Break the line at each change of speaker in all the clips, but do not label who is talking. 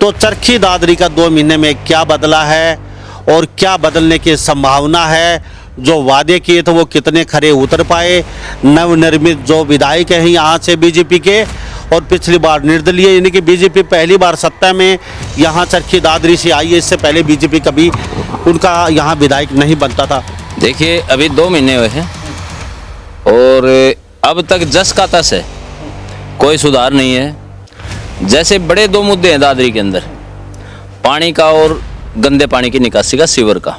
तो चरखी दादरी का 2 महीने में क्या बदला है और क्या बदलने की संभावना है, जो वादे किए थे वो कितने खरे उतर पाए। नवनिर्मित जो विधायक हैं यहाँ से बीजेपी के, और पिछली बार निर्दलीय यानी कि बीजेपी पहली बार सत्ता में यहाँ चरखी दादरी से आई है। इससे पहले बीजेपी कभी उनका यहाँ विधायक नहीं बनता था।
देखिए अभी 2 महीने हुए हैं और अब तक जस का तस है, कोई सुधार नहीं है। जैसे बड़े 2 मुद्दे हैं दादरी के अंदर, पानी का और गंदे पानी की निकासी का, सीवर का,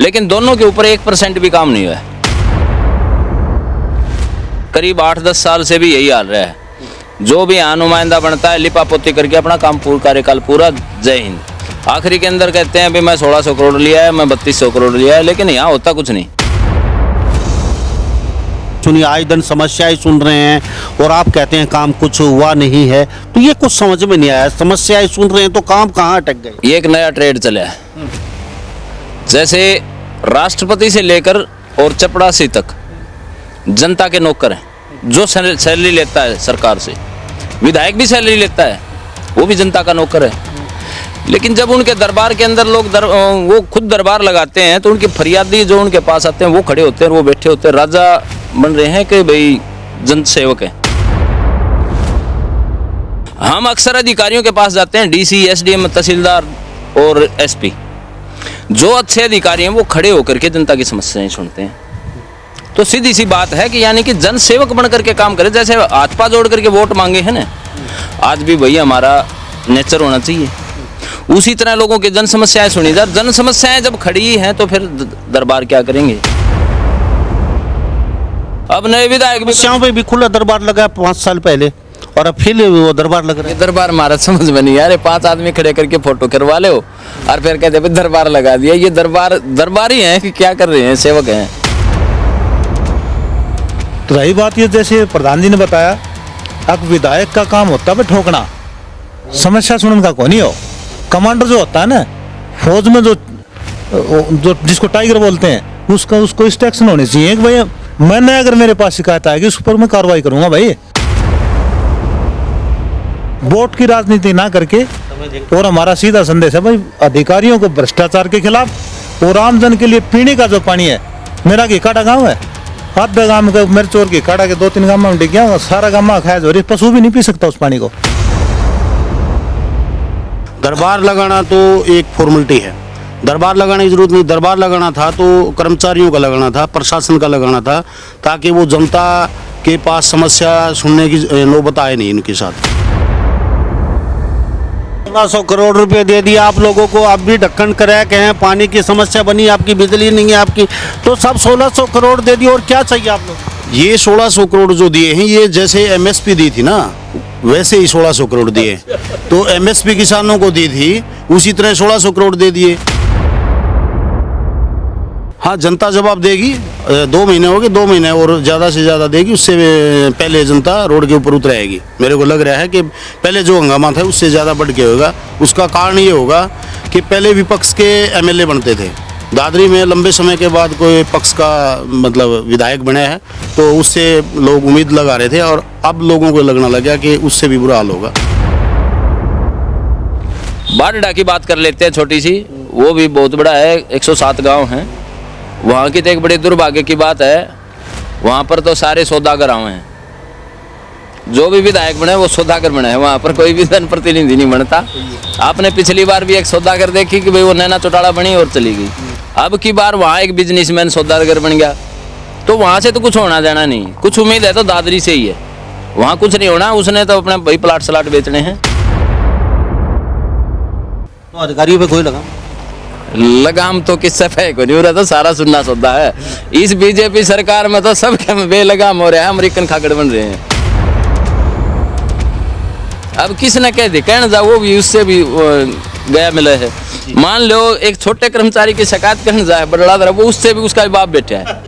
लेकिन दोनों के ऊपर 1% भी काम नहीं हुआ है। करीब 8-10 साल से भी यही हाल रहा है। जो भी यहाँ नुमाइंदा बनता है लिपापोती करके अपना काम कार्यकाल पूरा, जय हिंद। आखिरी के अंदर कहते हैं अभी मैं 1600 करोड़ लिया है, मैं 3200 करोड़ लिया है, लेकिन यहाँ होता कुछ नहीं।
सुनिए, आए दिन समस्याएं सुन रहे हैं और आप कहते हैं काम कुछ हुआ नहीं है, तो ये कुछ समझ में नहीं आया। समस्याएं सुन रहे हैं तो काम कहाँ अटक गए?
ये एक नया ट्रेड चला है। जैसे राष्ट्रपति से लेकर और चपड़ासी तक जनता के नौकर हैं। जो सैलरी लेता है सरकार से, विधायक भी सैलरी लेता है, वो भी जनता का नौकर है। लेकिन जब उनके दरबार के अंदर लोग वो खुद दरबार लगाते हैं तो उनके फरियादी जो उनके पास आते हैं वो खड़े होते हैं, वो बैठे होते हैं, राजा बन रहे हैं कि भाई जन सेवक है। हम अक्सर अधिकारियों के पास जाते हैं, डीसी, एसडीएम, तहसीलदार और एसपी। जो अच्छे अधिकारी हैं वो खड़े होकर के जनता की समस्याएं सुनते हैं। तो सीधी सी बात है कि यानी कि जन सेवक बन करके काम करे। जैसे हाथ पा जोड़ करके वोट मांगे हैं ना, आज भी वही हमारा नेचर होना चाहिए। उसी तरह लोगों की जन समस्याएं सुनी जाए। जन समस्याएं जब खड़ी हैं तो फिर दरबार क्या करेंगे? अब नए विधायक
श्याम पे भी खुला दरबार लगा 5 साल पहले, और अब फिर वो दरबार लग रहा है।
दरबार हमारा समझ में नहीं आ रहा। 5 आदमी खड़े करके फोटो करवा लो और फिर कहते हैं दरबार लगा दिया। ये दरबार ही है कि क्या कर रहे हैं? सेवक हैं।
तो रही बात ये, जैसे प्रधान जी ने बताया, अब विधायक का काम होता है ठोकना, समस्या सुनने का कौन ही हो। कमांडर जो होता है ना फौज में, जो जिसको टाइगर बोलते हैं, उसको इंस्ट्रक्शन होनी चाहिए कि भाई मैंने अगर मेरे पास शिकायत आएगी उस पर मैं कार्रवाई करूंगा। भाई वोट की राजनीति ना करके, और हमारा सीधा संदेश है भाई अधिकारियों को भ्रष्टाचार के खिलाफ, और आमजन के लिए पीने का जो पानी है। मेरा घीकाड़ा गाँव है, आधा गाँव का मेरे चोर घीकाड़ा के 2-3 गाँव में डिग गया, सारा गाँव खाया जो पशु भी नहीं पी सकता उस पानी को।
दरबार लगाना तो एक फॉर्मेलिटी है, दरबार लगाने की जरूरत नहीं। दरबार लगाना था तो कर्मचारियों का लगाना था, प्रशासन का लगाना था, ताकि वो जनता के पास समस्या सुनने की नौबत आए नहीं इनके साथ। 1600 करोड़ रुपए दे दिया आप लोगों को, आप भी ढक्कन क्रैक हैं, पानी की समस्या बनी, आपकी बिजली नहीं है आपकी, तो सब 1600 करोड़ दे दिए, और क्या चाहिए आप लोग?
ये 1600 करोड़ जो दिए हैं, ये जैसे एमएसपी दी थी ना, वैसे ही 1600 करोड़ दिए। तो एमएसपी किसानों को दी थी, उसी तरह 1600 करोड़ दे दिए। हाँ, जनता जवाब देगी। 2 महीने हो गए, 2 महीने और ज़्यादा से ज़्यादा देगी। उससे पहले जनता रोड के ऊपर उतर आएगी। मेरे को लग रहा है कि पहले जो हंगामा था उससे ज़्यादा बढ़ के होगा। उसका कारण ये होगा कि पहले विपक्ष के एमएलए बनते थे। दादरी में लंबे समय के बाद कोई पक्ष का मतलब विधायक बना है, तो उससे लोग उम्मीद लगा रहे थे, और अब लोगों को लगने लगा कि उससे भी बुरा हाल होगा।
बारडा की बात कर लेते हैं, छोटी सी, वो भी बहुत बड़ा है, 107 गांव हैं। वहाँ की तो एक बड़ी दुर्भाग्य की बात है, वहाँ पर तो सारे सौदागर गाँव हैं। जो भी विधायक बने वो सौदागर बने हैं, वहाँ पर कोई भी जनप्रतिनिधि नहीं बनता। आपने पिछली बार भी एक सौदागर देखी कि भाई वो नैना चौटाला बनी और चली गई। अब की बार वहाँ एक बिजनेसमैन सौदागर बन गया, तो वहाँ से तो कुछ होना जाना नहीं। कुछ उम्मीद है तो दादरी से ही है, वहाँ कुछ नहीं होना। उसने तो अपने भाई प्लाट सलाट बेचने हैं।
तो अधिकारियों पे कोई
लगाम तो किससे पे को नहीं हो रहा, तो सारा सुनना सौदा है। इस बीजेपी सरकार में तो सब बेलगाम हो रहा है, अमेरिकन खाकड़ बन रहे हैं। अब किसने कह दे कहने जा, वो भी उससे भी गया मिला है। मान लो एक छोटे कर्मचारी की शिकायत करने जाए बड़ा दर, वो उससे भी उसका बाप बैठा है।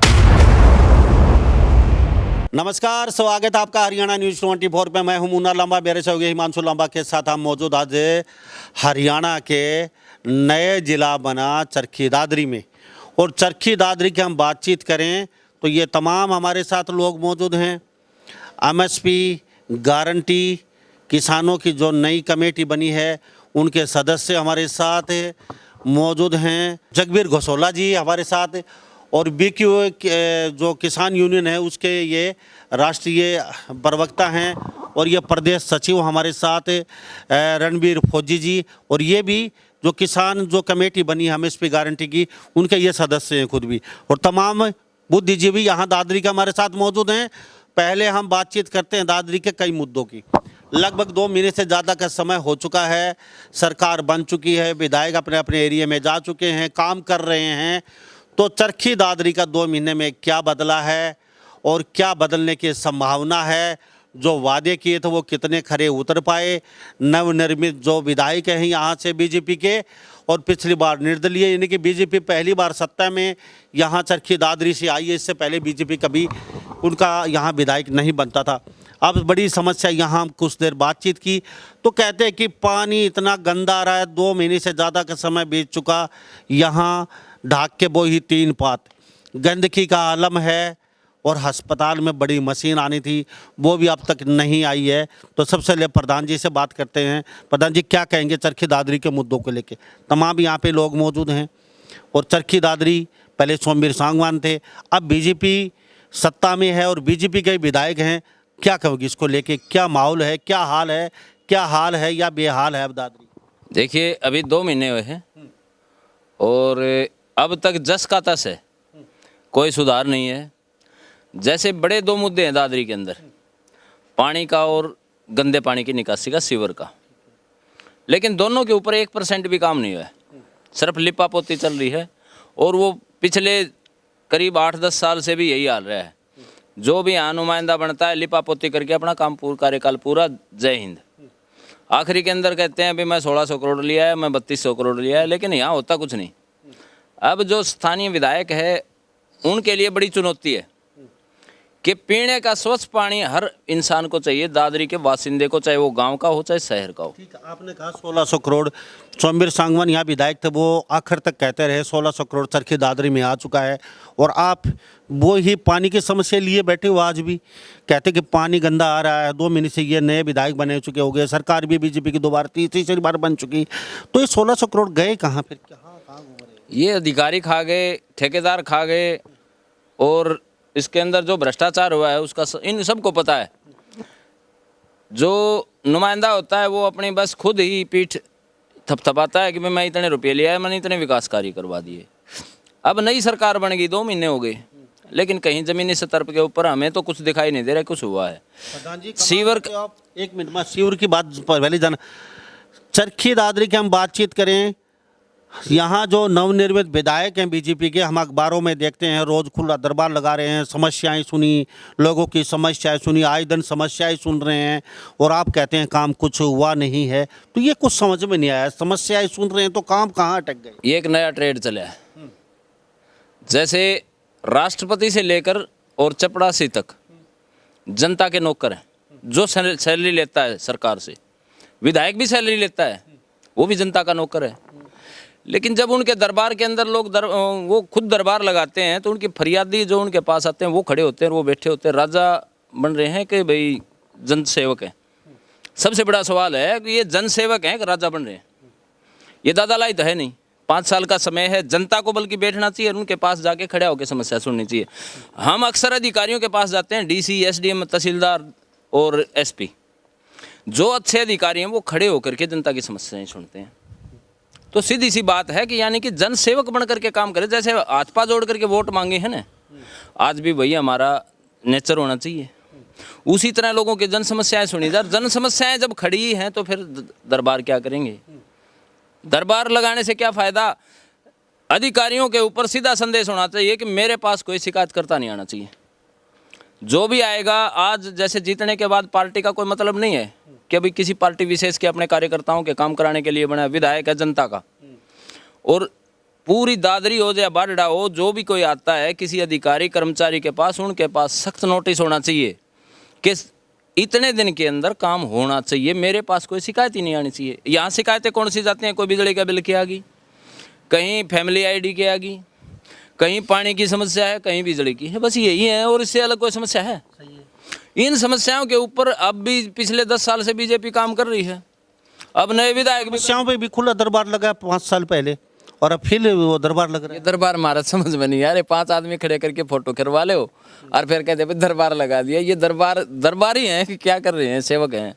नमस्कार, स्वागत है आपका हरियाणा न्यूज़ 24 पे। मैं हूं मुन्ना लांबा, मेरे सहयोगी हिमांशु लांबा के साथ हम मौजूद आज हरियाणा के नए जिला बना चरखी दादरी में। और चरखी दादरी की हम बातचीत करें तो ये तमाम हमारे साथ लोग मौजूद हैं। एमएसपी, गारंटी, किसानों की जो नई कमेटी बनी है उनके सदस्य हमारे साथ मौजूद हैं। जगबीर घोसोला जी हमारे साथ, और बीक्यू जो किसान यूनियन है उसके ये राष्ट्रीय प्रवक्ता हैं, और ये प्रदेश सचिव हमारे साथ रणबीर फौजी जी, और ये भी जो किसान जो कमेटी बनी है एमएसपी गारंटी की, उनके ये सदस्य हैं खुद भी, और तमाम बुद्धिजीवी यहाँ दादरी के हमारे साथ मौजूद हैं। पहले हम बातचीत करते हैं दादरी के कई मुद्दों की। लगभग 2 महीने से ज़्यादा का समय हो चुका है, सरकार बन चुकी है, विधायक अपने अपने एरिया में जा चुके हैं, काम कर रहे हैं। तो चरखी दादरी का 2 महीने में क्या बदला है और क्या बदलने की संभावना है? जो वादे किए थे वो कितने खरे उतर पाए? नवनिर्मित जो विधायक हैं यहाँ से बीजेपी के, और पिछली बार निर्दलीय यानी कि बीजेपी पहली बार सत्ता में यहाँ चरखी दादरी से आई है, इससे पहले बीजेपी कभी उनका यहाँ विधायक नहीं बनता था। अब बड़ी समस्या यहाँ हम कुछ देर बातचीत की तो कहते हैं कि पानी इतना गंदा आ रहा है, 2 महीने से ज़्यादा का समय बीत चुका, यहाँ ढाक के बोई 3 पात, गंदगी का आलम है, और अस्पताल में बड़ी मशीन आनी थी वो भी अब तक नहीं आई है। तो सबसे पहले प्रधान जी से बात करते हैं। प्रधान जी क्या कहेंगे चरखी दादरी के मुद्दों को लेके? तमाम यहाँ पे लोग मौजूद हैं, और चरखी दादरी पहले सोमवीर सांगवान थे, अब बीजेपी सत्ता में है और बीजेपी के विधायक हैं। क्या कहोगे इसको लेके? क्या माहौल है, क्या हाल है, क्या हाल है या बेहाल है अब दादरी?
देखिए अभी 2 महीने हुए हैं और अब तक जस का तस है, कोई सुधार नहीं है। जैसे बड़े 2 मुद्दे हैं दादरी के अंदर, पानी का और गंदे पानी की निकासी का, सीवर का, लेकिन दोनों के ऊपर 1% भी काम नहीं हुआ है, सिर्फ लिपापोती चल रही है। और वो पिछले करीब 8-10 साल से भी यही हाल रहा है। जो भी यहाँ नुमाइंदा बनता है लिपापोती करके अपना काम कार्यकाल पूरा, जय हिंद। आखिरी के अंदर कहते हैं अभी मैं 1600 करोड़ लिया है, मैं 3200 करोड़ लिया है, लेकिन यहाँ होता कुछ नहीं। अब जो स्थानीय विधायक है उनके लिए बड़ी चुनौती है कि पीने का स्वच्छ पानी हर इंसान को चाहिए, दादरी के बासिंदे को, चाहे वो गांव का हो चाहे शहर का हो।
ठीक है, आपने कहा 1600 करोड़, सोमवीर सांगवान यहाँ विधायक थे, वो आखिर तक कहते रहे 1600 करोड़ चरखी दादरी में आ चुका है, और आप वो ही पानी की समस्या लिए बैठे हो। आज भी कहते कि पानी गंदा आ रहा है, 2 महीने से ये नए विधायक बने चुके हो गए, सरकार भी बीजेपी की 2 बार तीसरी बार बन चुकी, तो ये 1600 करोड़ गए कहाँ फिर? कहाँ
ये अधिकारी खा गए, ठेकेदार खा गए, और इसके अंदर जो भ्रष्टाचार हुआ है उसका इन सबको पता है। जो नुमाइंदा होता है वो अपनी बस खुद ही पीठ थपथपाता है कि मैं इतने रुपये लिया है, मैंने इतने विकास कार्य करवा दिए। अब नई सरकार बन गई, 2 महीने हो गए, लेकिन कहीं जमीनी स्तर के ऊपर हमें तो कुछ दिखाई नहीं दे रहा है कुछ हुआ है। सीवर,
एक मिनट में सीवर की बात पहले जाना, चरखी दादरी की हम बातचीत करें। यहाँ जो नवनिर्मित विधायक हैं बीजेपी के, हम अखबारों में देखते हैं रोज़ खुला दरबार लगा रहे हैं, समस्याएं सुनी, लोगों की समस्याएं सुनी, आए दिन समस्याएं सुन रहे हैं, और आप कहते हैं काम कुछ हुआ नहीं है। तो ये कुछ समझ में नहीं आया, समस्याएं सुन रहे हैं तो काम कहाँ अटक गए?
ये एक नया ट्रेड चला है। जैसे राष्ट्रपति से लेकर और चपड़ासी तक जनता के नौकर हैं। जो सैलरी लेता है सरकार से, विधायक भी सैलरी लेता है, वो भी जनता का नौकर है। लेकिन जब उनके दरबार के अंदर लोग वो खुद दरबार लगाते हैं तो उनकी फरियादी जो उनके पास आते हैं वो खड़े होते हैं, वो बैठे होते हैं, राजा बन रहे हैं कि भाई जन सेवक हैं। सबसे बड़ा सवाल है कि ये जन सेवक हैं कि राजा बन रहे हैं? ये दादालाई तो है नहीं। 5 साल का समय है, जनता को बल्कि बैठना चाहिए और उनके पास जाके खड़ा होकर समस्या सुननी चाहिए। हम अक्सर अधिकारियों के पास जाते हैं, डीसी, एसडीएम, तहसीलदार और एसपी, जो अच्छे अधिकारी हैं वो खड़े होकर के जनता की समस्याएं सुनते हैं। तो सीधी सी बात है कि यानी कि जन सेवक बन करके काम करे। जैसे हाथ पा जोड़ करके वोट मांगे हैं ना, आज भी वही हमारा नेचर होना चाहिए। उसी तरह लोगों की जन समस्याएं सुनी जाए। जन समस्याएं जब खड़ी हैं तो फिर दरबार क्या करेंगे? दरबार लगाने से क्या फ़ायदा? अधिकारियों के ऊपर सीधा संदेश होना चाहिए कि मेरे पास कोई शिकायत करता नहीं आना चाहिए। जो भी आएगा, आज जैसे जीतने के बाद पार्टी का कोई मतलब नहीं है कि अभी किसी पार्टी विशेष के अपने कार्यकर्ताओं के काम कराने के लिए बना। विधायक है जनता का, और पूरी दादरी हो या बारडा हो, जो भी कोई आता है किसी अधिकारी कर्मचारी के पास, उनके पास सख्त नोटिस होना चाहिए कि इतने दिन के अंदर काम होना चाहिए, मेरे पास कोई शिकायत ही नहीं आनी चाहिए। यहाँ शिकायतें कौन सी जाती हैं? कोई बिजली का बिल की आ गई, कहीं फैमिली आईडी की आ गई, कहीं पानी की समस्या है, कहीं बिजली की है, बस यही है, और इससे अलग कोई समस्या है? इन समस्याओं के ऊपर अब भी पिछले 10 साल से बीजेपी काम कर रही है। अब नए विधायक भी
समस्याओं पे भी खुला दरबार लगा 5 साल पहले, और अब फिर वो दरबार लग रहा
ये
है।
दरबार महाराज समझ में नहीं आ रहे, 5 आदमी खड़े करके फोटो करवा ले हो और फिर कहते हैं दरबार लगा दिया। ये दरबार ही है कि क्या कर रहे हैं, सेवक हैं।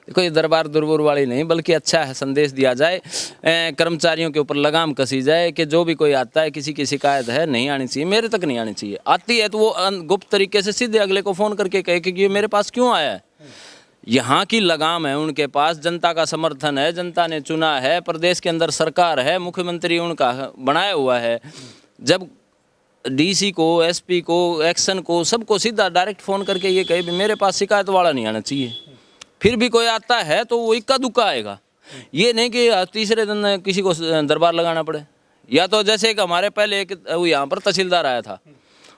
देखो ये दरबार दुर्बुर वाली नहीं, बल्कि अच्छा है, संदेश दिया जाए, कर्मचारियों के ऊपर लगाम कसी जाए कि जो भी कोई आता है, किसी की शिकायत है नहीं आनी चाहिए, मेरे तक नहीं आनी चाहिए, आती है तो वो गुप्त तरीके से सीधे अगले को फ़ोन करके कहे कि ये मेरे पास क्यों आया है। यहाँ की लगाम है उनके पास, जनता का समर्थन है, जनता ने चुना है, प्रदेश के अंदर सरकार है, मुख्यमंत्री उनका बनाया हुआ है। जब डीसी को, एसपी को, एक्शन को, सबको सीधा डायरेक्ट फ़ोन करके ये कहे भी मेरे पास शिकायत वाला नहीं आना चाहिए, फिर भी कोई आता है तो वो इक्का दुक्का आएगा। ये नहीं कि तीसरे दिन किसी को दरबार लगाना पड़े। या तो जैसे एक हमारे पहले एक यहाँ पर तहसीलदार आया था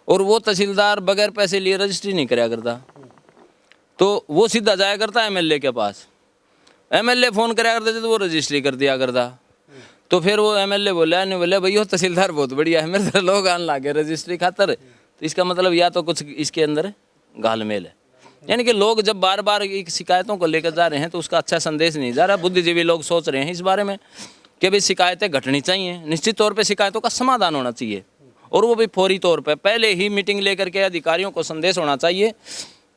और वो तहसीलदार बगैर पैसे लिए रजिस्ट्री नहीं कराया करता, तो वो सीधा जाया करता एमएलए के पास, एमएलए फ़ोन कराया करते थे तो वो रजिस्ट्री कर दिया करता। तो फिर वो एमएलए बोला नहीं, बोले भैया तहसीलदार बहुत बढ़िया है, मेरे तो लोग आने लगे रजिस्ट्री खातर। तो इसका मतलब या तो कुछ इसके अंदर घालमेल है, यानी कि लोग जब बार बार शिकायतों को लेकर जा रहे हैं तो उसका अच्छा संदेश नहीं जा रहा। बुद्धिजीवी लोग सोच रहे हैं इस बारे में कि भाई शिकायतें घटनी चाहिए, निश्चित तौर पे शिकायतों का समाधान होना चाहिए, और वो भी फौरी तौर पे पहले ही मीटिंग लेकर के अधिकारियों को संदेश होना चाहिए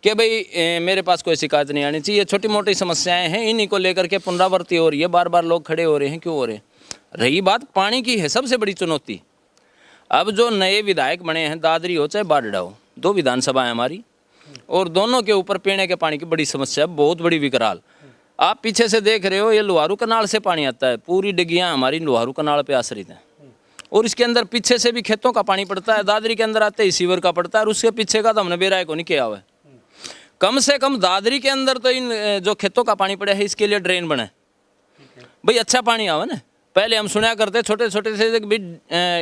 कि भाई मेरे पास कोई शिकायत नहीं आनी चाहिए। छोटी मोटी समस्याएं हैं, इन्हीं को लेकर के पुनरावृत्ति हो रही है, बार बार लोग खड़े हो रहे हैं, क्यों हो रहे हैं। रही बात पानी की है सबसे बड़ी चुनौती। अब जो नए विधायक बने हैं, दादरी हो चाहे बारडा हो, 2 विधानसभाएं हमारी, और दोनों के ऊपर पीने के पानी की बड़ी समस्या है, बहुत बड़ी विकराल। आप पीछे से देख रहे हो ये लोहारू कनाल से पानी आता है, पूरी डिग्गियाँ हमारी लोहारू कनाल पे आश्रित हैं, और इसके अंदर पीछे से भी खेतों का पानी पड़ता है, दादरी के अंदर आते ही सीवर का पड़ता है, और उसके पीछे का तो हमने बेराय को नहीं किया हुआ है। कम से कम दादरी के अंदर तो इन जो खेतों का पानी पड़ा है इसके लिए ड्रेन बने भाई, अच्छा पानी आवे ना। पहले हम सुना करते छोटे छोटे से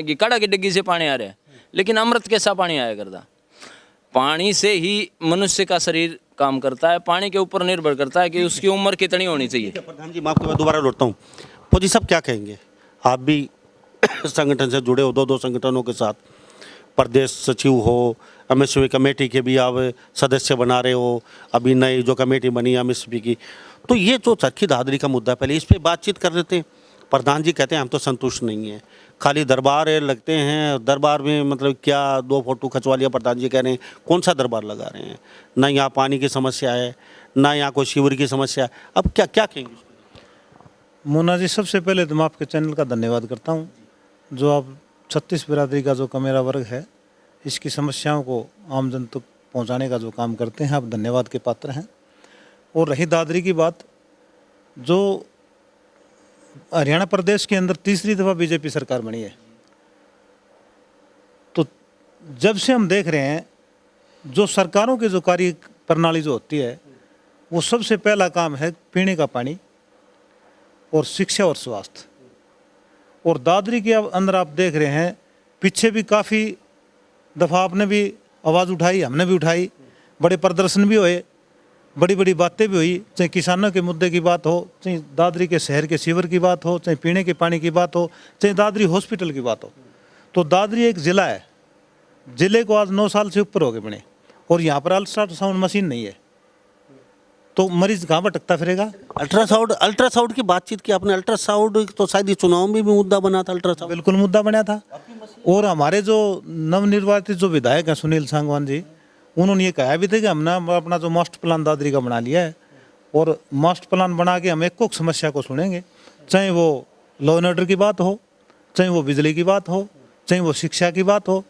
गिकाड़ा की डिग्गी से पानी आ रहा है, लेकिन अमृत कैसा पानी आया करता। पानी से ही मनुष्य का शरीर काम करता है, पानी के ऊपर निर्भर करता है कि उसकी उम्र कितनी होनी चाहिए।
प्रधान जी, मैं आपके बाद दोबारा लौटता हूँ। फौजी साहब क्या कहेंगे, आप भी संगठन से जुड़े हो, 2 संगठनों के साथ, प्रदेश सचिव हो, एमएसपी कमेटी के भी आप सदस्य बना रहे हो, अभी नई जो कमेटी बनी है एमएसपी की, तो ये जो चरखी दादरी का मुद्दा, पहले इस पर बातचीत कर लेते हैं। प्रधान जी कहते हैं हम तो संतुष्ट नहीं हैं, खाली दरबार लगते हैं, दरबार में मतलब क्या 2 फोटो खिंचवा लिया। प्रधान जी कह रहे हैं कौन सा दरबार लगा रहे हैं, ना यहाँ पानी की समस्या है, ना यहाँ कोई शिविर की समस्या है। अब क्या क्या कहेंगे?
मोना जी, सबसे पहले तो मैं आपके चैनल का धन्यवाद करता हूँ, जो आप 36 बिरादरी का जो कमेरा वर्ग है, इसकी समस्याओं को आम जन तक पहुँचाने का जो काम करते हैं, आप धन्यवाद के पात्र हैं। और रही दादरी की बात, जो हरियाणा प्रदेश के अंदर तीसरी दफ़ा बीजेपी सरकार बनी है, तो जब से हम देख रहे हैं जो सरकारों की जो कार्य प्रणाली जो होती है, वो सबसे पहला काम है पीने का पानी और शिक्षा और स्वास्थ्य। और दादरी के अंदर आप देख रहे हैं, पीछे भी काफ़ी दफ़ा आपने भी आवाज़ उठाई, हमने भी उठाई, बड़े प्रदर्शन भी हुए, बड़ी बड़ी बातें भी हुई, चाहे किसानों के मुद्दे की बात हो, चाहे दादरी के शहर के सीवर की बात हो, चाहे पीने के पानी की बात हो, चाहे दादरी हॉस्पिटल की बात हो। तो दादरी एक ज़िला है, ज़िले को आज 9 साल से ऊपर हो गए बने, और यहाँ पर अल्ट्रासाउंड मशीन नहीं है, तो मरीज कहाँ भटकता फिरेगा।
अल्ट्रासाउंड की बातचीत की आपने, अल्ट्रासाउंड तो शायद ये चुनाव में भी मुद्दा बना था, अल्ट्रासाउंड
बिल्कुल मुद्दा बना था। और हमारे जो नवनिर्वाचित जो विधायक हैं सुनील सांगवान जी, उन्होंने ये कहा भी था कि हमने अपना जो मास्टर प्लान दादरी का बना लिया है, और मास्टर प्लान बना के हम एक समस्या को सुनेंगे, चाहे वो लॉ एंड ऑर्डर की बात हो, चाहे वो बिजली की बात हो, चाहे वो शिक्षा की बात हो,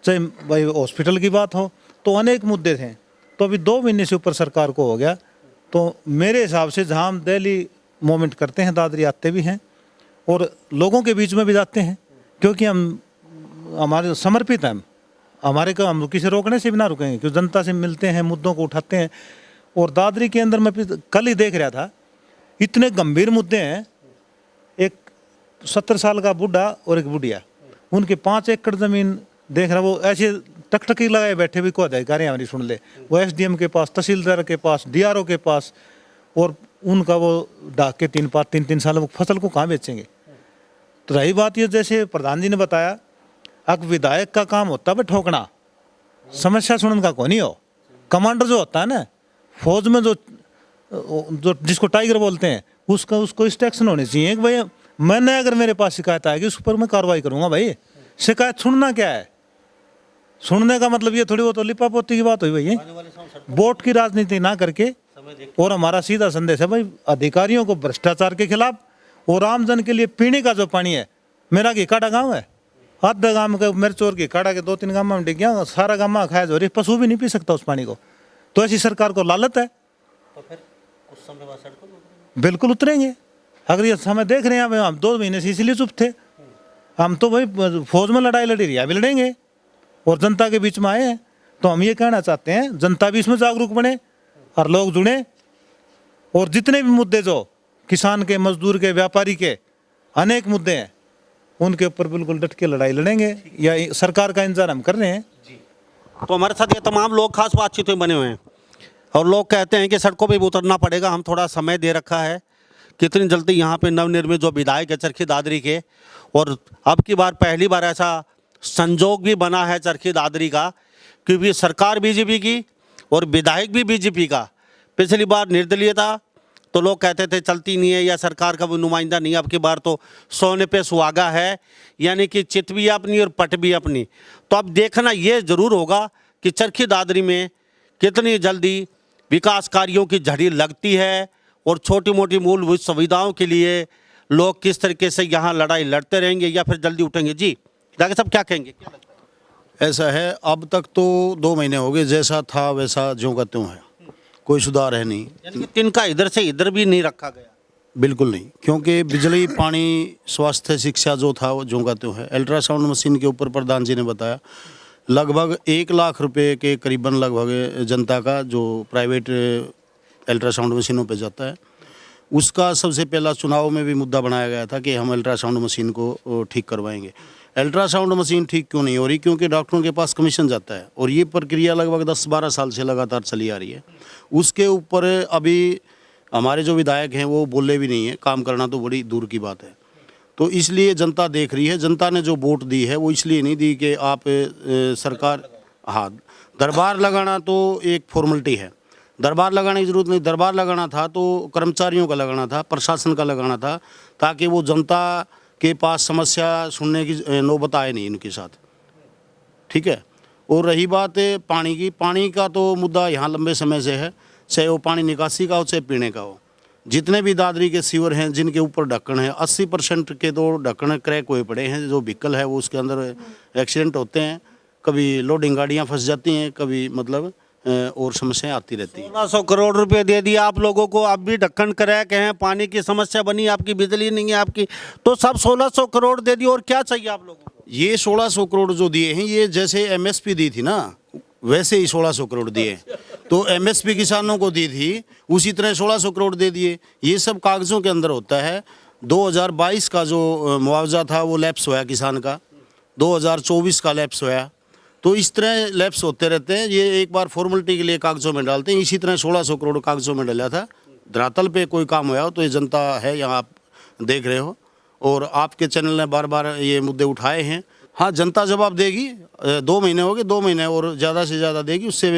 चाहे भाई हॉस्पिटल की बात हो, तो अनेक मुद्दे थे। तो अभी 2 महीने से ऊपर सरकार को हो गया, तो मेरे हिसाब से जहाँ हम डेली मूवमेंट करते हैं, दादरी आते भी हैं और लोगों के बीच में भी जाते हैं, क्योंकि हम हमारे समर्पित हैं, हमारे को हम किसी रोकने से भी ना रुकेंगे, क्योंकि जनता से मिलते हैं, मुद्दों को उठाते हैं। और दादरी के अंदर मैं कल ही देख रहा था, इतने गंभीर मुद्दे हैं। एक 70 साल का बूढ़ा और एक बुढ़िया, उनके 5 एकड़ ज़मीन देख रहा, वो ऐसे टकटकी लगाए बैठे भी, कोई अधिकारी हमारी सुन ले, वो एसडीएम के पास, तहसीलदार के पास, डीआरओ के पास, और उनका वो डाक के 3 साल वो फसल को कहाँ बेचेंगे। तो रही बात ये, जैसे प्रधान जी ने बताया, अब विधायक का काम होता है ठोकना, समस्या सुनने का कोई नहीं हो। कमांडर जो होता है ना, फौज में जो जिसको टाइगर बोलते हैं उसको इंस्ट्रक्शन होनी चाहिए कि भाई मैंने अगर मेरे पास शिकायत आएगी उस पर मैं कार्रवाई करूंगा। भाई शिकायत सुनना क्या है, सुनने का मतलब ये थोड़ी बहुत लिपा पोती की बात हुई भाई, वोट की राजनीति ना करके। और हमारा सीधा संदेश है भाई अधिकारियों को भ्रष्टाचार के खिलाफ और आमजन के लिए पीने का जो पानी है। मेरा घेकाड़ा गांव है, आधा गांव के मिर्च और घेकाड़ा के 2-3 गांव में डिग गया, सारा गांव में खाया जो रही, पशु भी नहीं पी सकता उस पानी को। तो ऐसी सरकार को लालच है
तो फिर कुछ समय बाद सड़कों पर
बिल्कुल उतरेंगे। अगर ये समय देख रहे हैं हम 2 महीने से इसीलिए चुप थे। हम तो भाई फौज में लड़ाई लड़ी रही, अभी लड़ेंगे और जनता के बीच में आए हैं। तो हम ये कहना चाहते हैं जनता भी इसमें जागरूक बने और लोग जुड़े, और जितने भी मुद्दे जो किसान के, मजदूर के, व्यापारी के अनेक मुद्दे हैं उनके ऊपर बिल्कुल डट के लड़ाई लड़ेंगे। या सरकार का इंतजार हम कर रहे हैं।
तो हमारे साथ ये तमाम लोग खास बातचीत में बने हुए हैं और लोग कहते हैं कि सड़कों पे भी उतरना पड़ेगा। हम थोड़ा समय दे रखा है, कितनी जल्दी यहाँ पे नवनिर्मित जो विधायक है चरखी दादरी के, और अब की बार पहली बार ऐसा संजोग भी बना है चरखी दादरी का, क्योंकि सरकार बीजेपी की और विधायक भी बीजेपी का। पिछली बार निर्दलीय था तो लोग कहते थे चलती नहीं है या सरकार का वो नुमाइंदा नहीं। अब की बार तो सोने पे सुहागा है, यानी कि चित भी अपनी और पट भी अपनी। तो अब देखना ये जरूर होगा कि चरखी दादरी में कितनी जल्दी विकास कार्यों की झड़ी लगती है और छोटी मोटी मूलभूत सुविधाओं के लिए लोग किस तरीके से यहाँ लड़ाई लड़ते रहेंगे या फिर जल्दी उठेंगे। जी डॉक्टर साहब क्या कहेंगे, क्या लगता है?
ऐसा है, अब तक तो 2 महीने हो गए, जैसा था वैसा ज्यों का त्यों है, कोई सुधार है नहीं।
यानी कि तिनका इधर से इधर भी नहीं रखा गया।
बिल्कुल नहीं, क्योंकि बिजली, पानी, स्वास्थ्य, शिक्षा जो था वो ज्यों का त्यों है। अल्ट्रासाउंड मशीन के ऊपर प्रधान जी ने बताया लगभग 1 लाख रुपए के करीबन लगभग जनता का जो प्राइवेट अल्ट्रासाउंड मशीनों पे जाता है, उसका सबसे पहला चुनाव में भी मुद्दा बनाया गया था कि हम अल्ट्रासाउंड मशीन को ठीक करवाएंगे। अल्ट्रासाउंड मशीन ठीक क्यों नहीं हो रही? क्योंकि डॉक्टरों के पास कमीशन जाता है और ये प्रक्रिया लगभग 10-12 साल से लगातार चली आ रही है। उसके ऊपर अभी हमारे जो विधायक हैं वो बोले भी नहीं है, काम करना तो बड़ी दूर की बात है। तो इसलिए जनता देख रही है, जनता ने जो वोट दी है वो इसलिए नहीं दी कि आप सरकार, हाँ दरबार लगाना तो एक फॉर्मेलिटी है, दरबार लगाने की ज़रूरत नहीं। दरबार लगाना था तो कर्मचारियों का लगाना था, प्रशासन का लगाना था, ताकि वो जनता के पास समस्या सुनने की नौबत आए नहीं इनके साथ, ठीक है। और रही बात पानी की, पानी का तो मुद्दा यहाँ लंबे समय से है, चाहे वो पानी निकासी का हो चाहे पीने का हो। जितने भी दादरी के सीवर हैं जिनके ऊपर ढक्कन है, 80% के तो ढक्कन क्रैक हुए पड़े हैं। जो व्हीकल है वो उसके अंदर एक्सीडेंट होते हैं, कभी लोडिंग गाड़ियाँ फंस जाती हैं, कभी मतलब और समस्याएं आती रहती हैं।
1600 करोड़ रुपए दे दिए आप लोगों को, अब भी ढक्कन क्रैक है, पानी की समस्या बनी, आपकी बिजली नहीं है आपकी, तो सब 1600 करोड़ दे दिए और क्या चाहिए आप लोगों को?
ये 1600 करोड़ जो दिए हैं ये जैसे एमएसपी दी थी ना वैसे ही 1600 करोड़ दिए। तो एमएसपी किसानों को दी थी उसी तरह 1600 करोड़ दे दिए। ये सब कागज़ों के अंदर होता है। 2022 का जो मुआवजा था वो लैप्स होया किसान का, 2024 का लैप्स होया। तो इस तरह लैप्स होते रहते हैं। ये एक बार फॉर्मेलिटी के लिए कागज़ों में डालते हैं, इसी तरह 1600 करोड़ कागज़ों में डाला था। धरातल पे कोई काम होया हो तो ये जनता है यहाँ, आप देख रहे हो, और आपके चैनल ने बार बार ये मुद्दे उठाए हैं। हाँ, जनता जवाब देगी। 2 महीने हो गए, 2 महीने और ज़्यादा से ज़्यादा देगी। उससे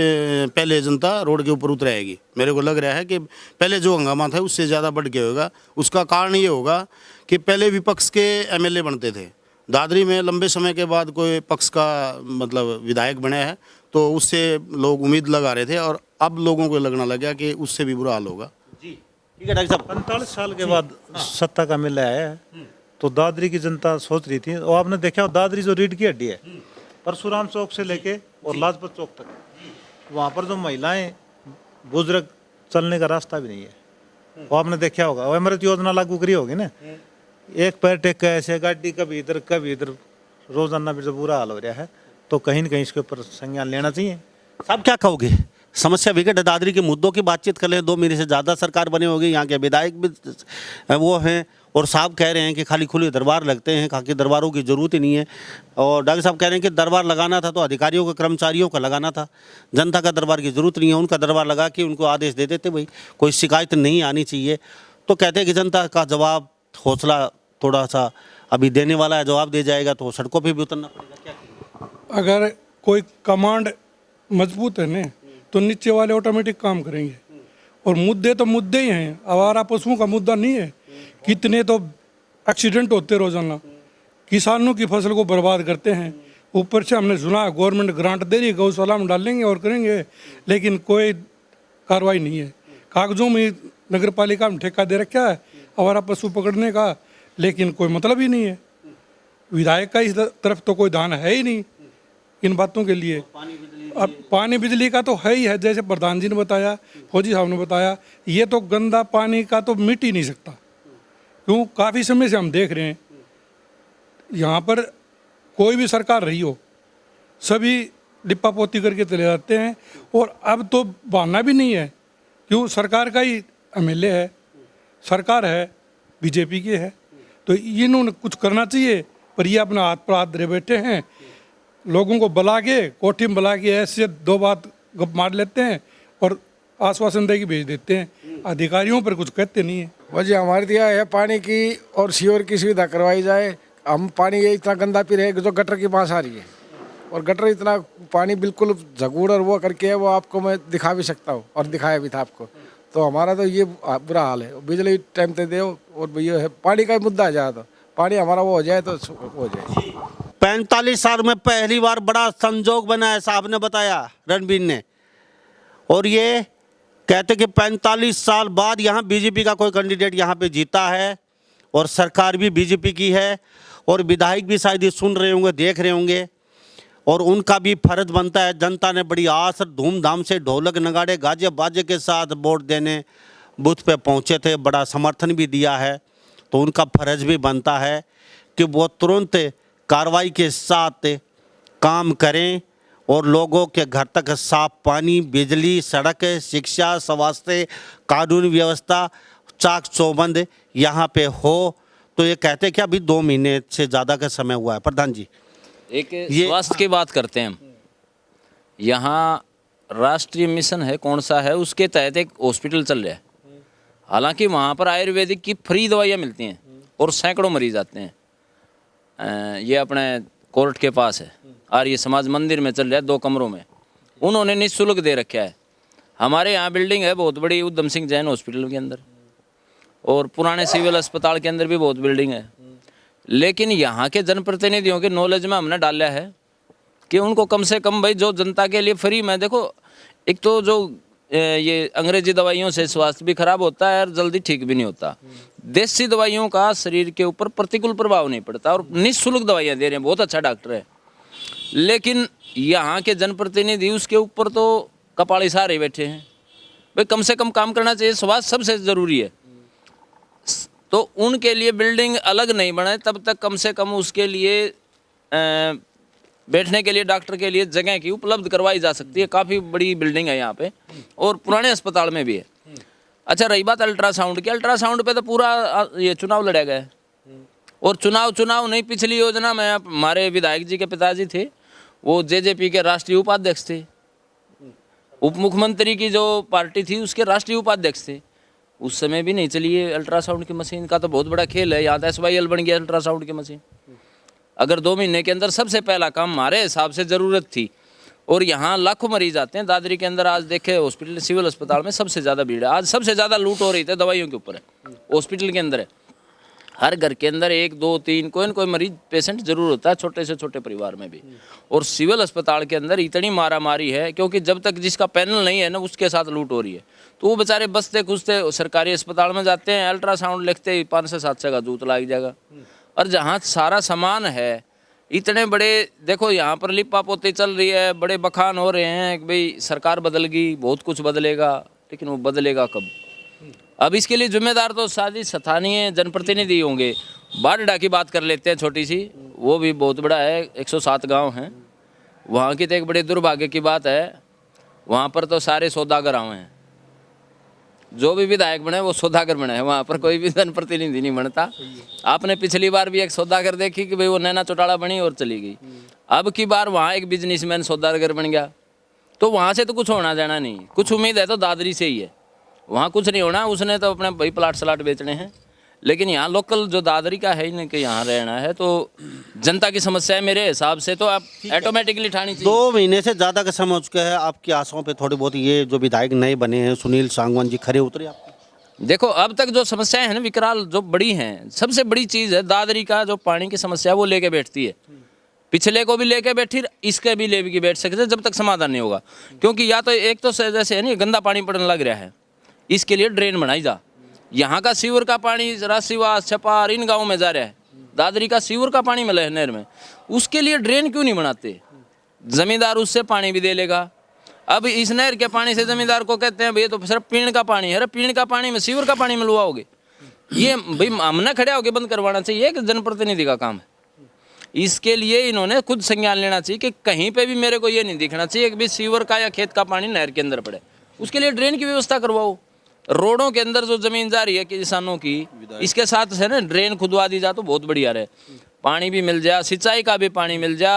पहले जनता रोड के ऊपर उतरेगी। मेरे को लग रहा है कि पहले जो हंगामा था उससे ज़्यादा बढ़ के होगा। उसका कारण ये होगा कि पहले विपक्ष के एमएलए बनते थे दादरी में, लंबे समय के बाद कोई पक्ष का मतलब विधायक बने है, तो उससे लोग उम्मीद लगा रहे थे और अब लोगों को लगना लग गया कि उससे भी बुरा हाल होगा।
जी ठीक है डॉक्टर साहब।
45 साल के बाद सत्ता का मिल आया है तो दादरी की जनता सोच रही थी, और आपने देखा दादरी जो रीढ़ की हड्डी है, परशुराम चौक से लेके और लाजपत चौक तक, वहाँ पर जो महिलाएं बुजुर्ग चलने का रास्ता भी नहीं है। वो आपने देखा होगा, वो अमृत योजना लागू करी होगी ना, एक पैर टेक के ऐसे गाड़ी कभी इधर रोजाना भी जो बुरा हाल हो रहा है, तो कहीं न कहीं इसके ऊपर संज्ञान लेना चाहिए।
साहब क्या कहोगे? समस्या विकट है, दादरी के मुद्दों की बातचीत कर ले। 2 महीने से ज़्यादा सरकार बनी होगी, यहाँ के विधायक भी वो हैं और साहब कह रहे हैं कि खाली खुले दरबार लगते हैं, खाकी दरबारों की ज़रूरत ही नहीं है। और डॉक्टर साहब कह रहे हैं कि दरबार लगाना था तो अधिकारियों का, कर्मचारियों का लगाना था, जनता का दरबार की ज़रूरत नहीं है। उनका दरबार लगा के उनको आदेश दे देते, भाई कोई शिकायत नहीं आनी चाहिए। तो कहते हैं कि जनता का जवाब, हौसला थोड़ा सा अभी देने वाला है, जवाब दे जाएगा तो सड़कों पर भी उतरना पड़ेगा। क्या
अगर कोई कमांड मजबूत है ना तो नीचे वाले ऑटोमेटिक काम करेंगे। और मुद्दे तो मुद्दे ही हैं, आवारा पशुओं का मुद्दा नहीं है। कितने तो एक्सीडेंट होते रोजाना, किसानों की फसल को बर्बाद करते हैं। ऊपर से हमने सुना गवर्नमेंट ग्रांट दे रही है, गौशाला में डालेंगे और करेंगे, लेकिन कोई कार्रवाई नहीं है। कागजों में नगर पालिका में ठेका दे रखा है आवारा पशु पकड़ने का, लेकिन कोई मतलब ही नहीं है। विधायक का इस तरफ तो कोई ध्यान है ही नहीं इन बातों के लिए। अब पानी बिजली का तो है ही है, जैसे प्रधान जी ने बताया, फौजी साहब ने बताया, ये तो गंदा पानी का तो मिट ही नहीं सकता। क्यों, काफ़ी समय से हम देख रहे हैं यहाँ पर कोई भी सरकार रही हो, सभी लिपा पोती करके चले जाते हैं। और अब तो बहाना भी नहीं है, क्यों, सरकार का ही एमएलए है, सरकार है बीजेपी की है, तो इन्होंने कुछ करना चाहिए। पर ये अपना हाथ पर हाथ धरे बैठे हैं, लोगों को बुला के, कोठी में बुला के ऐसे दो बात गप मार लेते हैं और आश्वासन दे के भेज देते हैं। अधिकारियों पर कुछ कहते नहीं है।
वजह हमारी दिया है पानी की और सीवर की सुविधा करवाई जाए। हम पानी ये इतना गंदा पी रहे हैं कि जो गटर की पास आ रही है, और गटर इतना पानी बिल्कुल झगूड़ और वो करके है, वो आपको मैं दिखा भी सकता हूँ और दिखाया भी था आपको। तो हमारा तो ये बुरा हाल है। बिजली टाइम पे दो, और ये है पानी का ही मुद्दा है ज़्यादा। पानी हमारा वो हो जाए तो हो जाए।
45 साल में पहली बार बड़ा संजोग बना है, साहब ने बताया, रणबीर ने। और ये कहते कि 45 साल बाद यहाँ बीजेपी का कोई कैंडिडेट यहाँ पे जीता है, और सरकार भी बीजेपी की है, और विधायक भी शायद ये सुन रहे होंगे, देख रहे होंगे, और उनका भी फर्ज बनता है। जनता ने बड़ी आस धूमधाम से ढोलक नगाड़े गाजे बाजे के साथ वोट देने बूथ पे पहुँचे थे, बड़ा समर्थन भी दिया है। तो उनका फर्ज भी बनता है कि वो तुरंत कार्रवाई के साथ काम करें और लोगों के घर तक साफ पानी, बिजली, सड़क, शिक्षा, स्वास्थ्य, कानून व्यवस्था चाक चौबंद यहाँ पे हो। तो ये कहते कि अभी 2 महीने से ज़्यादा का समय हुआ है। प्रधान जी,
एक स्वास्थ्य की बात करते हैं हम। यहाँ राष्ट्रीय मिशन है, कौन सा है, उसके तहत एक हॉस्पिटल चल रहा है। हालांकि वहाँ पर आयुर्वेदिक की फ्री दवाइयाँ मिलती हैं और सैकड़ों मरीज आते हैं। ये अपने कोर्ट के पास है, आर्य समाज मंदिर में चल रहा है, 2 कमरों में उन्होंने निःशुल्क दे रखा है। हमारे यहाँ बिल्डिंग है बहुत बड़ी, उधम सिंह जैन हॉस्पिटल के अंदर, और पुराने सिविल अस्पताल के अंदर भी बहुत बिल्डिंग है। लेकिन यहाँ के जनप्रतिनिधियों के नॉलेज में हमने डाला है कि उनको कम से कम भाई जो जनता के लिए फ्री में, देखो एक तो जो ये अंग्रेजी दवाइयों से स्वास्थ्य भी खराब होता है और जल्दी ठीक भी नहीं होता। देसी दवाइयों का शरीर के ऊपर प्रतिकूल प्रभाव नहीं पड़ता, और निःशुल्क दवाइयाँ दे रहे हैं, बहुत अच्छा डॉक्टर है। लेकिन यहाँ के जनप्रतिनिधि उसके ऊपर तो कपाड़ी सारे बैठे हैं। भाई कम से कम काम करना चाहिए, स्वास्थ्य सबसे ज़रूरी है। तो उनके लिए बिल्डिंग अलग नहीं बने तब तक कम से कम उसके लिए बैठने के लिए डॉक्टर के लिए जगह की उपलब्ध करवाई जा सकती है। काफ़ी बड़ी बिल्डिंग है यहाँ पे, और पुराने अस्पताल में भी है। अच्छा, रही बात अल्ट्रासाउंड की, अल्ट्रासाउंड पे तो पूरा ये चुनाव लड़ा गया है। और चुनाव नहीं, पिछली योजना में हमारे विधायक जी के पिताजी थे, वो जेजेपी के राष्ट्रीय उपाध्यक्ष थे। उप मुख्यमंत्री की जो पार्टी थी उसके राष्ट्रीय उपाध्यक्ष थे। उस समय भी नहीं चली है अल्ट्रासाउंड की मशीन का, तो बहुत बड़ा खेल है। यहाँ तो SYL बन गया अल्ट्रासाउंड की मशीन। अगर 2 महीने के अंदर सबसे पहला काम हमारे हिसाब से ज़रूरत थी। और यहाँ लाखों मरीज आते हैं। दादरी के अंदर आज देखे हॉस्पिटल, सिविल अस्पताल में सबसे ज़्यादा भीड़ है। आज सबसे ज़्यादा लूट हो रही थी दवाइयों के ऊपर है, हॉस्पिटल के अंदर है। हर घर के अंदर 1, 2, 3 कोई न कोई मरीज पेशेंट जरूर होता है, छोटे से छोटे परिवार में भी। और सिविल अस्पताल के अंदर इतनी मारामारी है, क्योंकि जब तक जिसका पैनल नहीं है ना, उसके साथ लूट हो रही है। तो वो बेचारे बसते खुसते सरकारी अस्पताल में जाते हैं, अल्ट्रासाउंड लिखते ही 5 से 700 का जूत लग जाएगा। और जहाँ सारा सामान है, इतने बड़े, देखो यहाँ पर लिपा पोती चल रही है, बड़े बखान हो रहे हैं कि भाई सरकार बदल गई, बहुत कुछ बदलेगा, लेकिन वो बदलेगा कब? अब इसके लिए जिम्मेदार तो सारी स्थानीय जनप्रतिनिधि होंगे। बारडा की बात कर लेते हैं, छोटी सी, वो भी बहुत बड़ा है, 107 गांव हैं। वहाँ की तो एक बड़े दुर्भाग्य की बात है, वहाँ पर तो सारे सौदागर गाँव हैं। जो भी विधायक बने वो सौदागर बने हैं, वहाँ पर कोई भी जनप्रतिनिधि नहीं बनता। आपने पिछली बार भी एक सौदागर देखी कि भाई वो नैना चौटाला बनी और चली गई। अब की बार वहाँ एक बिजनेसमैन सौदागर बन गया, तो वहाँ से तो कुछ होना जाना नहीं। कुछ उम्मीद है तो दादरी से ही है, वहाँ कुछ नहीं होना। उसने तो अपने भाई प्लाट स्लाट बेचने हैं, लेकिन यहाँ लोकल जो दादरी का है इनके यहाँ रहना है, तो जनता की समस्या है मेरे हिसाब से तो आप ऑटोमेटिकली ठानी चाहिए।
2 महीने से ज़्यादा का समय हो चुका है, आपकी आशाओं पे थोड़ी बहुत ये जो विधायक नए बने हैं सुनील सांगवान जी खरे उतरे आपके?
देखो अब तक जो समस्याएं हैं ना विकराल जो बड़ी हैं, सबसे बड़ी चीज़ है दादरी का जो पानी की समस्या वो लेके बैठती है। पिछले को भी लेके बैठी, इसके भी लेके बैठ सकते जब तक समाधान नहीं होगा। क्योंकि या तो एक तो जैसे है ना गंदा पानी पड़ने लग रहा है, इसके लिए ड्रेन बनाई जा। यहाँ का सीवर का पानी राशिवास छपार इन गाँव में जा रहा है, दादरी का सीवर का पानी मिला है नहर में, उसके लिए ड्रेन क्यों नहीं बनाते? जमींदार उससे पानी भी दे लेगा। अब इस नहर के पानी से जमींदार को कहते हैं भाई तो सिर्फ पीने का पानी है, अरे पीने का पानी में सीवर का पानी मिलवाओगे? ये भाई हमने खड़े होकर बंद करवाना चाहिए कि जनप्रतिनिधि का काम है। इसके लिए इन्होंने खुद संज्ञान लेना चाहिए कि कहीं पे भी मेरे को ये नहीं दिखना चाहिए कि भाई सीवर का या खेत का पानी नहर के अंदर पड़े। उसके लिए ड्रेन की व्यवस्था करवाओ। रोडों के अंदर जो जमीन जा रही है किसानों की, इसके साथ है ना ड्रेन खुदवा दी जा तो बहुत बढ़िया रहे, पानी भी मिल जा, सिंचाई का भी पानी मिल जा।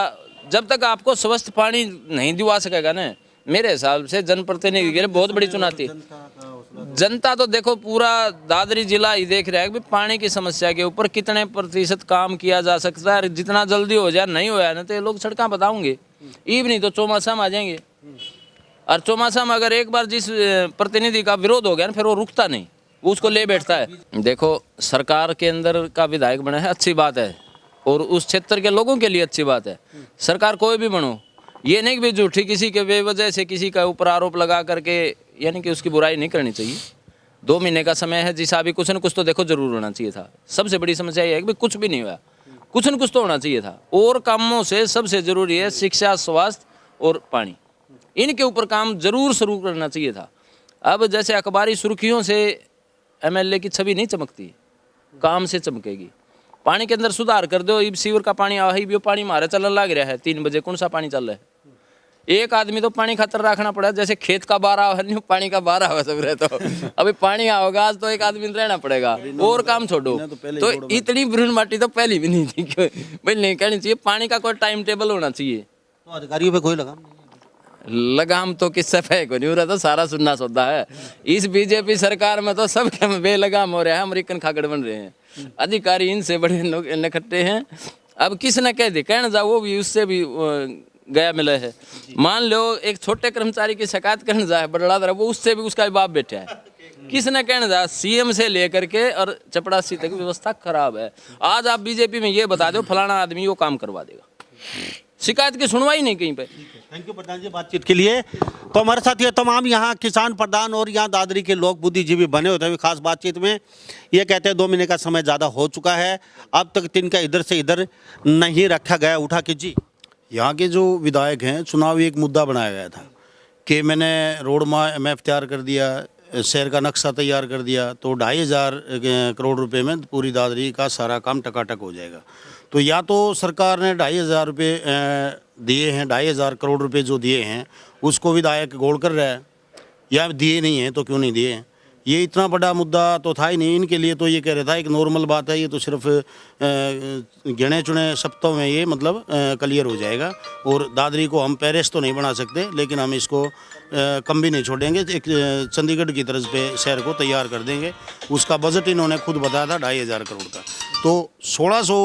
जब तक आपको स्वस्थ पानी नहीं दिवा सकेगा ना, मेरे हिसाब से जनप्रतिनिधि के लिए बहुत बड़ी चुनौती। जनता तो देखो पूरा दादरी जिला ही देख रहा है कि पानी की समस्या के ऊपर कितने प्रतिशत काम किया जा सकता है। जितना जल्दी हो जाए, नहीं होया ना तो ये लोग सड़कें बताऊंगे, ईब नहीं तो चौमासा में आ जाएंगे। और चौमासा में अगर एक बार जिस प्रतिनिधि का विरोध हो गया ना, फिर वो रुकता नहीं, वो उसको ले बैठता है। देखो सरकार के अंदर का विधायक बना है, अच्छी बात है, और उस क्षेत्र के लोगों के लिए अच्छी बात है। सरकार कोई भी बनो, ये नहीं कि भी झूठी किसी के बेवजह से किसी का ऊपर आरोप लगा करके यानी कि उसकी बुराई नहीं करनी चाहिए। 2 महीने का समय है, जिसा भी कुछ न कुछ तो देखो जरूर होना चाहिए था। सबसे बड़ी समस्या ये है कि भाई कुछ भी नहीं हुआ, कुछ न कुछ तो होना चाहिए था। और कामों से सबसे जरूरी है शिक्षा, स्वास्थ्य और पानी, इनके ऊपर काम जरूर शुरू करना चाहिए था। अब जैसे अखबारी सुर्खियों से एमएलए की छवि नहीं चमकती, काम से चमकेगी। पानी के अंदर सुधार कर दो। इब सीवर का पानी आ ही भी पानी मारे चलने लग रहा है, 3 बजे कौन सा पानी चल रहा है? एक आदमी तो पानी खातर रखना पड़ा, जैसे खेत का 12 है, पानी का 12 है सब रहे। तो अभी पानी आओगा आज तो एक आदमी रहना पड़ेगा, और काम छोड़ो। तो इतनी ब्रून माटी तो पहले भी नहीं थी, भाई नहीं कहनी चाहिए। पानी का कोई टाइम टेबल होना चाहिए।
तो अधिकारियों पे कोई लगाम नहीं?
लगाम तो किससे फेंक नहीं हो रहा, तो सारा सुनना सौदा है। इस बीजेपी सरकार में तो सब बेलगाम हो रहा है, अमेरिकन खागड़ बन रहे हैं। अधिकारी इनसे बड़े लोग इकट्ठे हैं। अब किसने कह दे कहना जा, वो भी उससे भी गया मिला है। मान लो एक छोटे कर्मचारी की शिकायत करने जाए बड़ा दरा, वो उससे भी उसका बाप बैठा है। किसने कहने जा, सीएम से लेकर के और चपड़ासी तक व्यवस्था खराब है। आज आप बीजेपी में ये बता दो फलाना आदमी वो काम करवा देगा, शिकायत की सुनवाई नहीं कहीं पे।
थैंक यू प्रधान जी बातचीत के लिए। तो हमारे साथ ये तमाम यहाँ किसान प्रधान और यहाँ दादरी के लोग बुद्धिजीवी बने होते हैं खास बातचीत में। ये कहते हैं 2 महीने का समय ज़्यादा हो चुका है, अब तक तिनका इधर से इधर नहीं रखा गया। उठा के जी
यहाँ के जो विधायक हैं, चुनावी एक मुद्दा बनाया गया था कि मैंने रोड मैप तैयार कर दिया, शहर का नक्शा तैयार कर दिया, तो 2,500 करोड़ रुपए में पूरी दादरी का सारा काम टकाटक हो जाएगा। तो या तो सरकार ने 2,500 रुपये दिए हैं, 2,500 करोड़ रुपए जो दिए हैं उसको विधायक गोल कर रहा है, या दिए नहीं हैं तो क्यों नहीं दिए हैं। ये इतना बड़ा मुद्दा तो था ही नहीं इनके लिए। तो ये कह रहा था एक नॉर्मल बात है, ये तो सिर्फ गिने चुने सप्ताहों में ये मतलब क्लियर हो जाएगा। और दादरी को हम पेरिस तो नहीं बना सकते, लेकिन हम इसको कम भी नहीं छोड़ेंगे, एक चंडीगढ़ की तरफ पे शहर को तैयार कर देंगे। उसका बजट इन्होंने खुद बताया था 2,500 करोड़ का, तो 1,600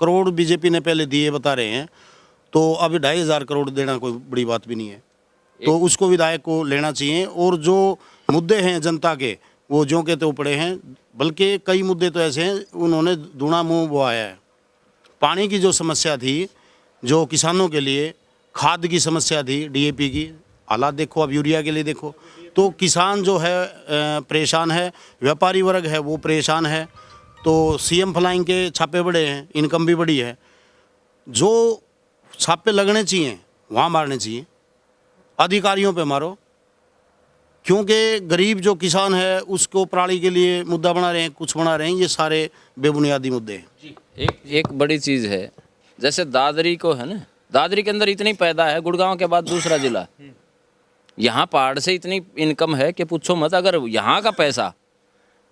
करोड़ बीजेपी ने पहले दिए बता रहे हैं, तो अब 2,500 करोड़ देना कोई बड़ी बात भी नहीं है। तो उसको विधायक को लेना चाहिए। और जो मुद्दे हैं जनता के वो जो के तो पड़े हैं, बल्कि कई मुद्दे तो ऐसे हैं उन्होंने दूना मुंह बोआया है। पानी की जो समस्या थी, जो किसानों के लिए खाद की समस्या थी, डीएपी की हालात देखो, अब यूरिया के लिए देखो, तो किसान जो है परेशान है, व्यापारी वर्ग है वो परेशान है। तो सीएम फ्लाइंग के छापे बड़े हैं, इनकम भी बड़ी है। जो छापे लगने चाहिए वहाँ मारने चाहिए, अधिकारियों पे मारो, क्योंकि गरीब जो किसान है उसको पराली के लिए मुद्दा बना रहे हैं, कुछ बना रहे हैं। ये सारे बेबुनियादी मुद्दे हैं।
एक बड़ी चीज़ है, जैसे दादरी को है ना, दादरी के अंदर इतनी पैदा है, गुड़गांव के बाद दूसरा जिला, यहाँ पहाड़ से इतनी इनकम है कि पूछो मत। अगर यहाँ का पैसा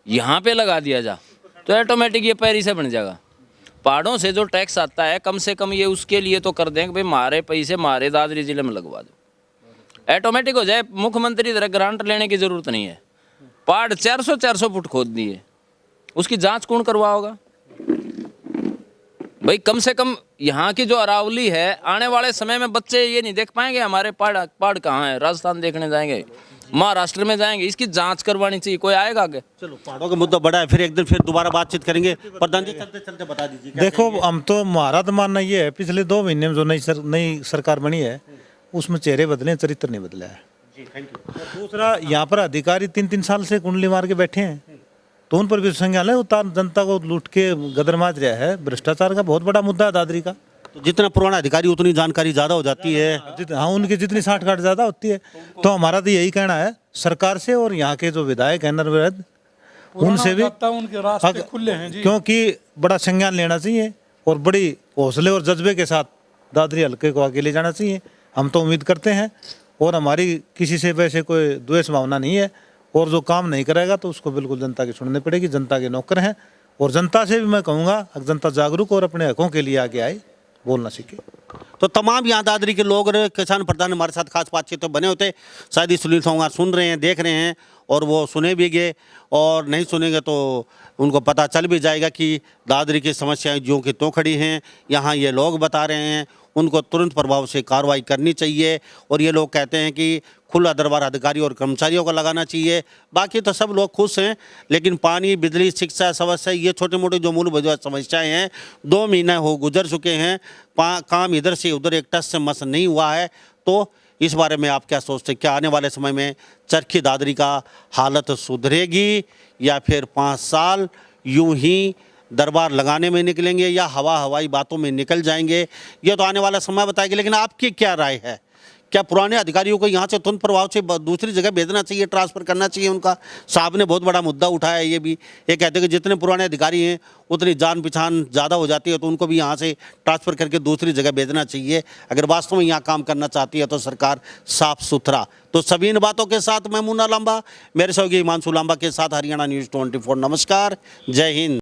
यहाँ पे लगा दिया जा तो ऑटोमेटिक ये पैरी से बन जाएगा। पहाड़ों से जो टैक्स आता है कम से कम ये उसके लिए तो कर देंगे भाई, मारे पैसे मारे दादरी जिले में लगवा दो, ऑटोमेटिक हो जाए। मुख्यमंत्री तरह ग्रांट लेने की जरूरत नहीं है। पहाड़ 400 फुट खोद दिए, उसकी जांच कौन करवा होगा भाई? कम से कम यहाँ की जो अरावली है, आने वाले समय में बच्चे ये नहीं देख पाएंगे हमारे पहाड़ कहाँ है, राजस्थान देखने जाएंगे, महाराष्ट्र में जाएंगे, इसकी जांच करवानी चाहिए। कोई आएगा आगे?
चलो, पहाड़ों का मुद्दा बड़ा है, फिर एक दिन फिर दोबारा बातचीत करेंगे। प्रधान जी चलते चलते बता दीजिए क्या
देखो,
कहेंगे?
हम तो हमारा तो मानना ये है, पिछले 2 महीने में जो नई सरकार बनी है उसमें चेहरे बदले, चरित्र नहीं बदला है।
जी, थैंक यू।
और दूसरा, यहाँ पर अधिकारी 3-3 साल से कुंडली मार के बैठे हैं, तो उन पर भी संज्ञान है। उतार जनता को लूट के गदरमाज रहा है। भ्रष्टाचार का बहुत बड़ा मुद्दा है दादरी का।
तो जितना पुराना अधिकारी उतनी जानकारी ज़्यादा हो जाती है।
हाँ, उनकी जितनी साठगांठ ज़्यादा होती है। तो हमारा तो यही कहना है सरकार से और यहाँ के जो विधायक हैं नरवैद, उनसे भी
उनके रास्ते खुले हैं जी।
क्योंकि बड़ा संज्ञान लेना चाहिए और बड़ी हौसले और जज्बे के साथ दादरी हल्के को आगे ले जाना चाहिए। हम तो उम्मीद करते हैं और हमारी किसी से वैसे कोई द्वेष भावना नहीं है। और जो काम नहीं करेगा तो उसको बिल्कुल जनता की सुननी पड़ेगी। जनता के नौकर हैं और जनता से भी मैं कहूँगा जनता जागरूक और अपने हकों के लिए आगे आए, बोलना सीखे।
तो तमाम यहाँ दादरी के लोग और किसान प्रधान हमारे साथ खास बातचीत तो बने होते, शायद ही सुनील सोंगा सुन रहे हैं, देख रहे हैं और वो सुने भी गए और नहीं सुनेंगे तो उनको पता चल भी जाएगा कि दादरी की समस्याएं ज्यों की त्यों खड़ी हैं। यहाँ ये लोग बता रहे हैं, उनको तुरंत प्रभाव से कार्रवाई करनी चाहिए। और ये लोग कहते हैं कि खुला दरबार अधिकारी और कर्मचारियों को लगाना चाहिए। बाकी तो सब लोग खुश हैं, लेकिन पानी, बिजली, शिक्षा समस्या, ये छोटे मोटे जो मूलभूत समस्याएं हैं, 2 महीने हो गुजर चुके हैं, काम इधर से उधर एक टस से मस नहीं हुआ है। तो इस बारे में आप क्या सोचते हैं? क्या आने वाले समय में चरखी दादरी का हालत सुधरेगी या फिर 5 साल यूं ही दरबार लगाने में निकलेंगे या हवाई बातों में निकल जाएंगे? ये तो आने वाला समय बताएगा। लेकिन आपकी क्या राय है? क्या पुराने अधिकारियों को यहाँ से तुरंत प्रभाव से दूसरी जगह भेजना चाहिए, ट्रांसफ़र करना चाहिए? उनका साहब ने बहुत बड़ा मुद्दा उठाया है। ये भी ये कहते हैं कि जितने पुराने अधिकारी हैं उतनी जान पहचान ज़्यादा हो जाती है, तो उनको भी यहाँ से ट्रांसफ़र करके दूसरी जगह भेजना चाहिए अगर वास्तव में यहाँ काम करना चाहती है तो सरकार साफ सुथरा। तो सभी इन बातों के साथ मैं मुन्ना लांबा, मेरे सहयोगी हिमांशु लांबा के साथ हरियाणा न्यूज़ 24। नमस्कार, जय हिंद।